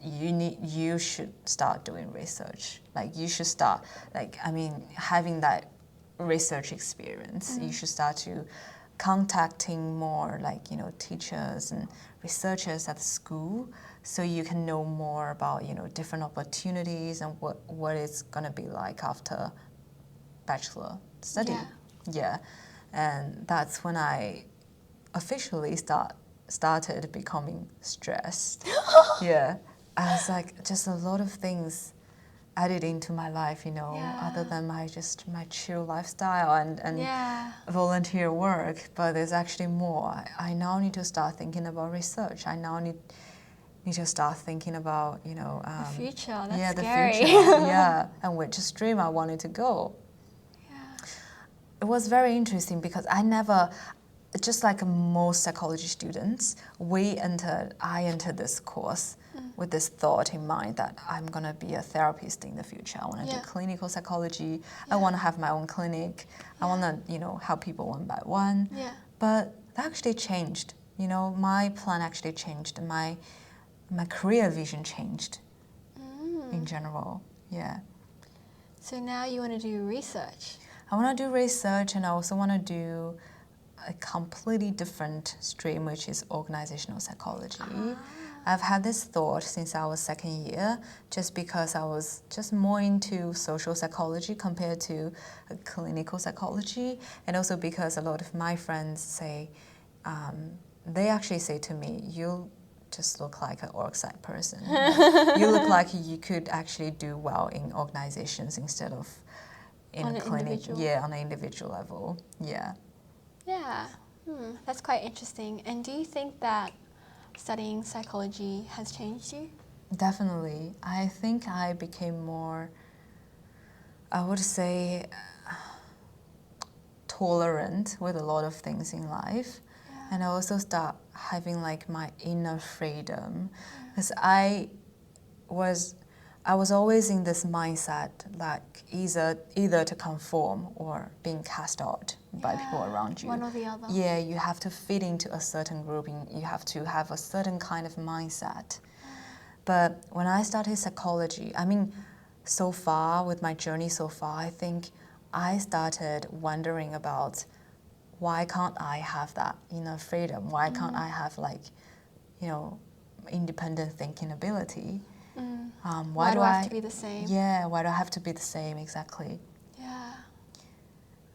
you should start doing research. Like you should start, having that research experience. You should start to contacting more teachers and researchers at the school, so you can know more about different opportunities and what it's gonna be like after bachelor study. Yeah. And that's when I officially started becoming stressed. Yeah. I was like, just a lot of things added into my life, other than my chill lifestyle and volunteer work. But there's actually more. I now need to start thinking about research. I now need to start thinking about, the future. That's the scary. future. Yeah, and which stream I wanted to go. Yeah. It was very interesting because I never, just like most psychology students, I entered this course with this thought in mind that I'm going to be a therapist in the future. I want to do clinical psychology. I want to have my own clinic. I want to, help people one by one. Yeah. But that actually changed. My plan actually changed. My career vision changed in general. Yeah. So now you want to do research. I want to do research, and I also want to do a completely different stream, which is organizational psychology. I've had this thought since I was second year, just because I was just more into social psychology compared to clinical psychology, and also because a lot of my friends say, they actually say to me, you just look like an org psych person. You look like you could actually do well in organizations instead of in a clinic. Yeah, on an individual level. Yeah. Yeah, that's quite interesting. And do you think that studying psychology has changed you? Definitely. I think I became more, I would say, tolerant with a lot of things in life. And I also start having like my inner freedom, because I was always in this mindset, like either to conform or being cast out by people around you. One or the other. Yeah, you have to fit into a certain grouping. You have to have a certain kind of mindset. But when I started psychology, so far with my journey so far, I think I started wondering about, why can't I have that inner freedom? Why can't I have independent thinking ability? Why do I have to be the same? Yeah, why do I have to be the same? Exactly. Yeah.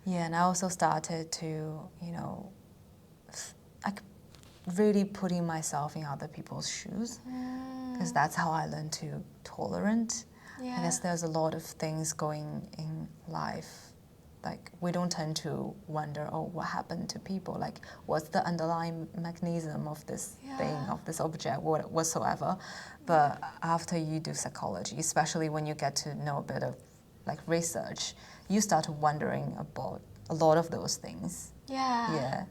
Yeah, and I also started to, really putting myself in other people's shoes, because that's how I learned to tolerant. Yeah. I guess there's a lot of things going in life. Like, we don't tend to wonder, what happened to people? Like, what's the underlying mechanism of this thing, of this object, whatsoever? But after you do psychology, especially when you get to know a bit of, research, you start wondering about a lot of those things. Yeah. Yeah.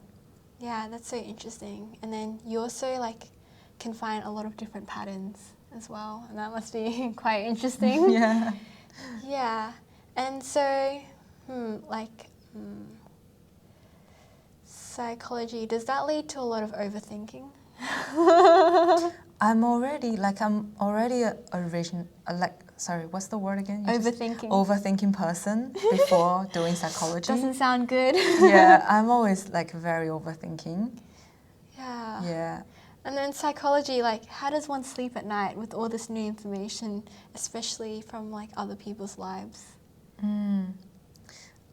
Yeah, that's so interesting. And then you also, can find a lot of different patterns as well. And that must be quite interesting. Yeah. Yeah. And so... psychology, does that lead to a lot of overthinking? I'm already what's the word again? Overthinking. Overthinking person before doing psychology. Doesn't sound good. Yeah, I'm always very overthinking. Yeah. Yeah. And then psychology, like, how does one sleep at night with all this new information, especially from like other people's lives?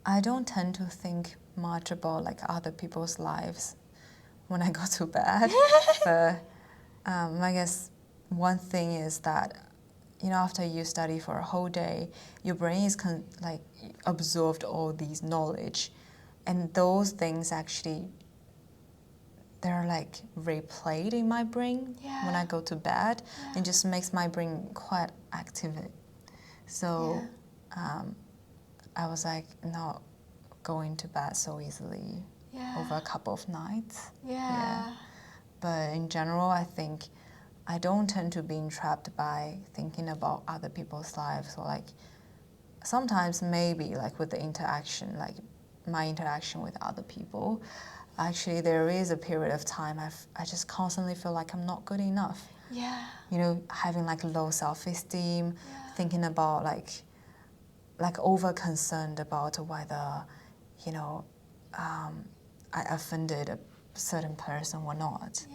I don't tend to think much about like other people's lives when I go to bed. But I guess one thing is that, you know, after you study for a whole day, your brain is like absorbed all these knowledge, and those things actually, they're like replayed in my brain when I go to bed. It just makes my brain quite active. So I was like not going to bed so easily over a couple of nights. But in general, I think I don't tend to be entrapped by thinking about other people's lives, or like sometimes maybe like with the interaction, like my interaction with other people. Actually, there is a period of time I just constantly feel like I'm not good enough. You know, having like low self-esteem, thinking about like over concerned about whether, you know, I offended a certain person or not.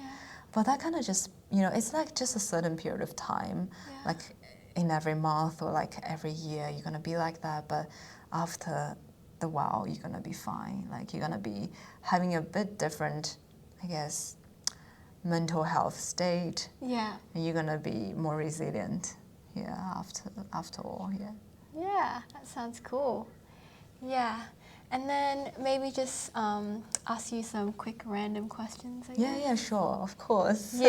But that kind of just, you know, it's like just a certain period of time, like in every month or like every year, you're gonna be like that. But after the while, you're gonna be fine. Like you're gonna be having a bit different, I guess, mental health state. And you're gonna be more resilient. After all. Yeah, that sounds cool. And then maybe just ask you some quick random questions, I guess. Yeah, sure, of course.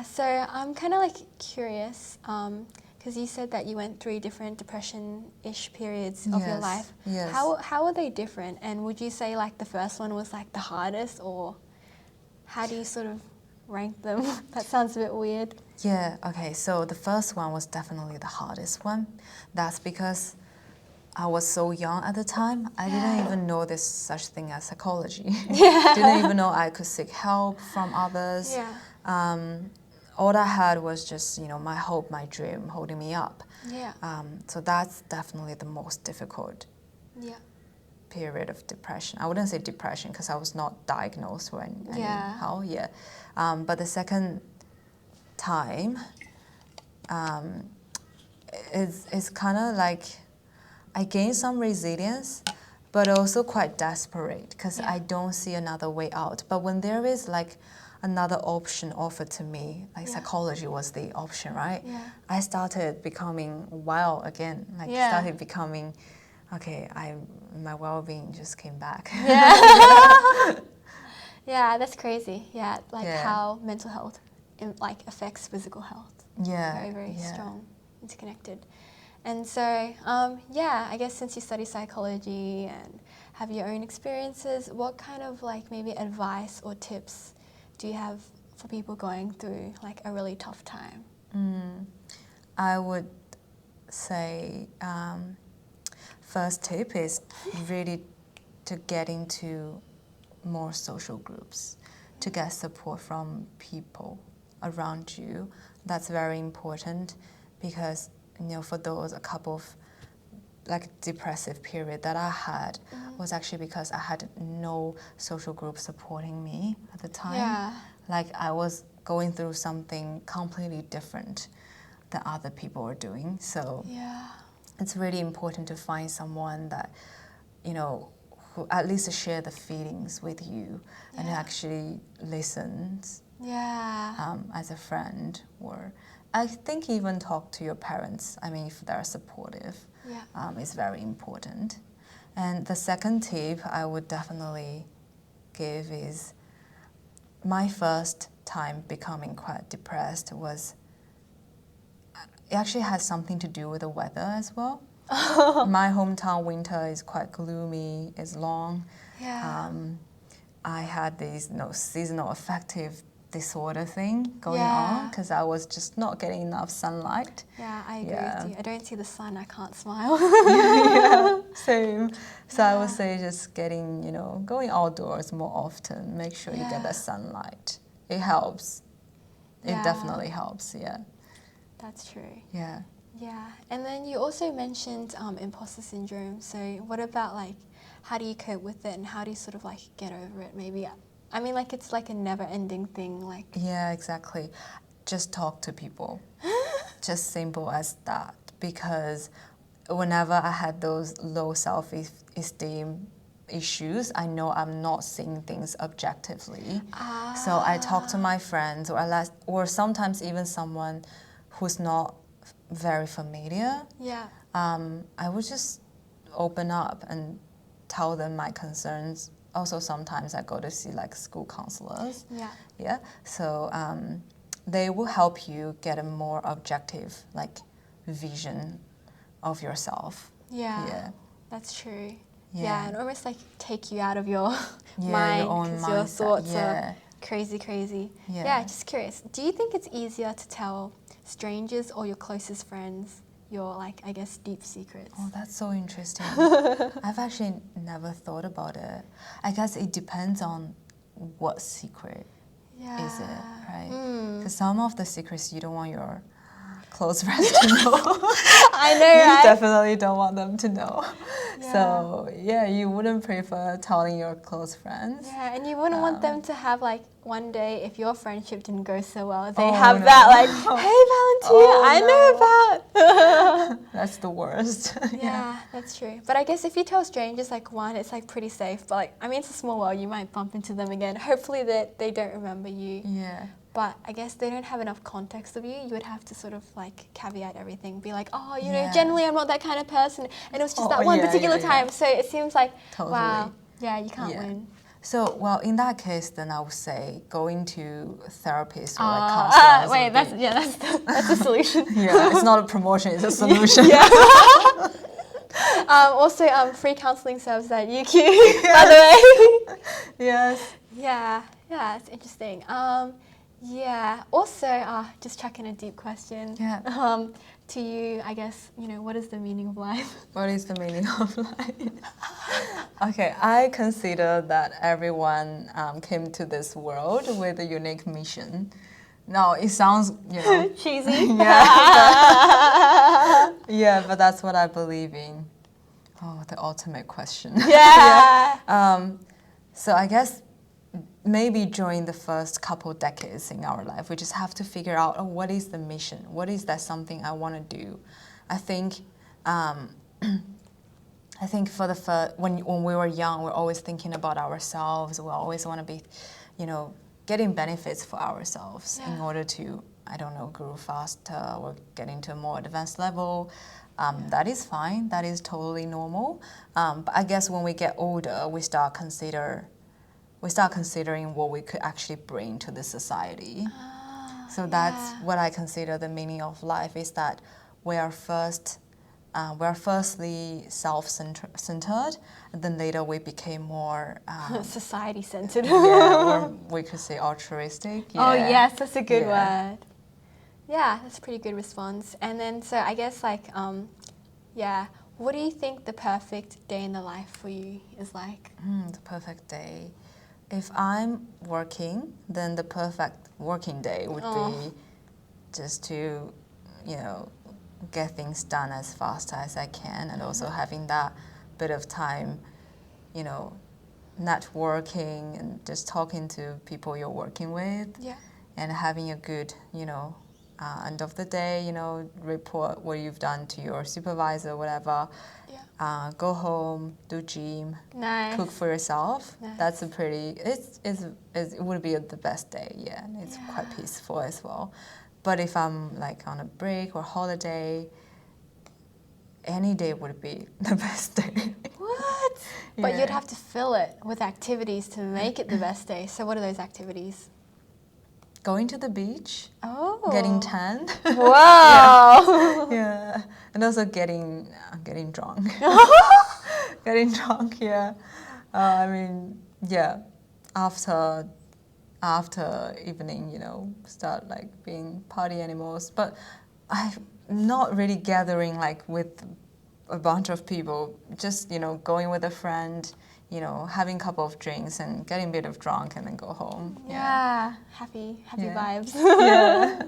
So I'm kind of like curious, because you said that you went through different depression-ish periods of your life. How are they different? And would you say like the first one was like the hardest, or how do you sort of rank them? That sounds a bit weird. Okay, so the first one was definitely the hardest one. That's because I was so young at the time. I didn't even know there's such thing as psychology. Didn't even know I could seek help from others. All I had was just, you know, my hope, my dream holding me up. So that's definitely the most difficult period of depression. I wouldn't say depression because I was not diagnosed or anyhow. But the second time is kind of like I gained some resilience, but also quite desperate because I don't see another way out. But when there is like another option offered to me, like psychology was the option, right? I started becoming well again. Like started becoming, okay, my well-being just came back. That's crazy. How mental health affects physical health. Very, very strong, interconnected. And so, I guess since you study psychology and have your own experiences, what kind of like maybe advice or tips do you have for people going through like a really tough time? I would say first tip is really to get into more social groups, to get support from people around you. That's very important because, you know, for those a couple of like depressive period that I had was actually because I had no social group supporting me at the time. Like I was going through something completely different that other people were doing. So it's really important to find someone that, you know, who at least share the feelings with you and actually listens as a friend, or I think even talk to your parents. I mean, if they're supportive, is very important. And the second tip I would definitely give is my first time becoming quite depressed was, it actually has something to do with the weather as well. My hometown winter is quite gloomy, it's long. I had this seasonal affective disorder thing going on because I was just not getting enough sunlight. I agree with you. I don't see the sun, I can't smile. Same. So I would say just getting, you know, going outdoors more often, make sure you get that sunlight. It helps. It definitely helps, That's true. Yeah. And then you also mentioned imposter syndrome. So what about like, how do you cope with it and how do you sort of like get over it? Maybe I mean, like, it's like a never-ending thing, like... Yeah, exactly. Just talk to people. Just simple as that. Because whenever I had those low self-esteem issues, I know I'm not seeing things objectively. So I talk to my friends, or sometimes even someone who's not very familiar. Yeah. I would just open up and tell them my concerns. Also, sometimes I go to see like school counselors. Yeah. Yeah. So they will help you get a more objective like vision of yourself. Yeah. Yeah. That's true. Yeah. Yeah, and almost like take you out of your Yeah, mind your own because your mindset. thoughts Yeah. are crazy. Yeah. Yeah, just curious. Do you think it's easier to tell strangers or your closest friends your, like, I guess, deep secrets? Oh, that's so interesting. I've actually never thought about it. I guess it depends on what secret Yeah. is it, right? Mm. Because some of the secrets you don't want your close friends to know. I know, You right? definitely don't want them to know. Yeah. So, yeah, you wouldn't prefer telling your close friends. Yeah, and you wouldn't want them to have, like, one day, if your friendship didn't go so well, they Oh, have no. that, like, hey, Valentina, Oh, I know about. That's the worst. Yeah, that's true. But I guess if you tell strangers, like, one, it's, like, pretty safe. But, like, I mean, it's a small world. You might bump into them again. Hopefully that they don't remember you. Yeah. But I guess they don't have enough context of you. You would have to sort of, like, caveat everything. Be like, oh, you know, Yeah. generally I'm not that kind of person. And it was just Oh, that one yeah, particular yeah, yeah. time. So it seems like, Totally. wow, yeah, you can't Yeah. win. So, well, in that case, then I would say going to a therapist or like counselors. Wait, would be- that's the solution. Yeah, it's not a promotion, it's a solution. Yeah. Also, free counselling service at UQ, by the way. Yes. Yeah, it's interesting. Yeah. Also, just chucking a deep question. Yeah. To you, I guess, you know, what is the meaning of life? What is the meaning of life? Okay, I consider that everyone came to this world with a unique mission. Now, it sounds, you know... Cheesy. Yeah, but that's what I believe in. Oh, the ultimate question. Yeah. So I guess maybe during the first couple decades in our life, we just have to figure out, oh, what is the mission? What is that something I want to do? I think for the first, when we were young, we're always thinking about ourselves. We always want to be, you know, getting benefits for ourselves in order to, I don't know, grow faster or get into a more advanced level. That is fine. That is totally normal. But I guess when we get older, we start considering what we could actually bring to the society. So that's what I consider the meaning of life, is that we are firstly self-centered, and then later we became more... Society-centered. yeah, or we could say altruistic. Yeah. Oh, yes, that's a good word. Yeah, that's a pretty good response. And then, so I guess, like, what do you think the perfect day in the life for you is like? The perfect day. If I'm working, then the perfect working day would be just to, you know, get things done as fast as I can, and also having that bit of time, you know, networking and just talking to people you're working with. Yeah. And having a good, you know, end of the day, you know, report what you've done to your supervisor, whatever. Yeah. Go home, do gym, nice. Cook for yourself. Nice. That's a pretty, it would be the best day, yeah. And it's quite peaceful as well. But if I'm like on a break or holiday, any day would be the best day. What? Yeah. But you'd have to fill it with activities to make it the best day. So what are those activities? Going to the beach. Oh. Getting tan. Wow. Yeah. And also getting drunk. Getting drunk, yeah. I mean, yeah. After evening, you know, start like being party animals. But I'm not really gathering like with a bunch of people. Just, you know, going with a friend, you know, having a couple of drinks and getting a bit of drunk and then go home. Yeah. Happy vibes. Yeah.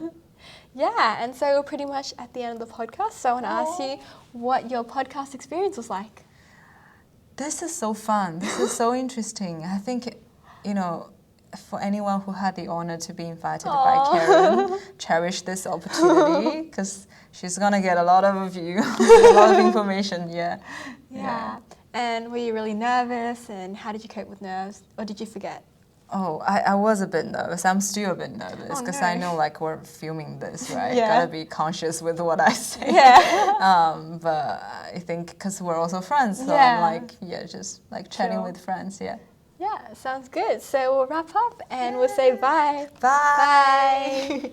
Yeah, and so we're pretty much at the end of the podcast. So I want to ask you what your podcast experience was like. This is so fun. This is so interesting. I think, you know, for anyone who had the honor to be invited by Karen, cherish this opportunity because she's gonna get a lot of you, a lot of information. Yeah. And were you really nervous? And how did you cope with nerves? Or did you forget? Oh, I was a bit nervous. I'm still a bit nervous because I know like we're filming this, right? Gotta be conscious with what I say. But I think because we're also friends, so I'm like, just like chatting with friends, Yeah, sounds good. So we'll wrap up and we'll say bye. Bye.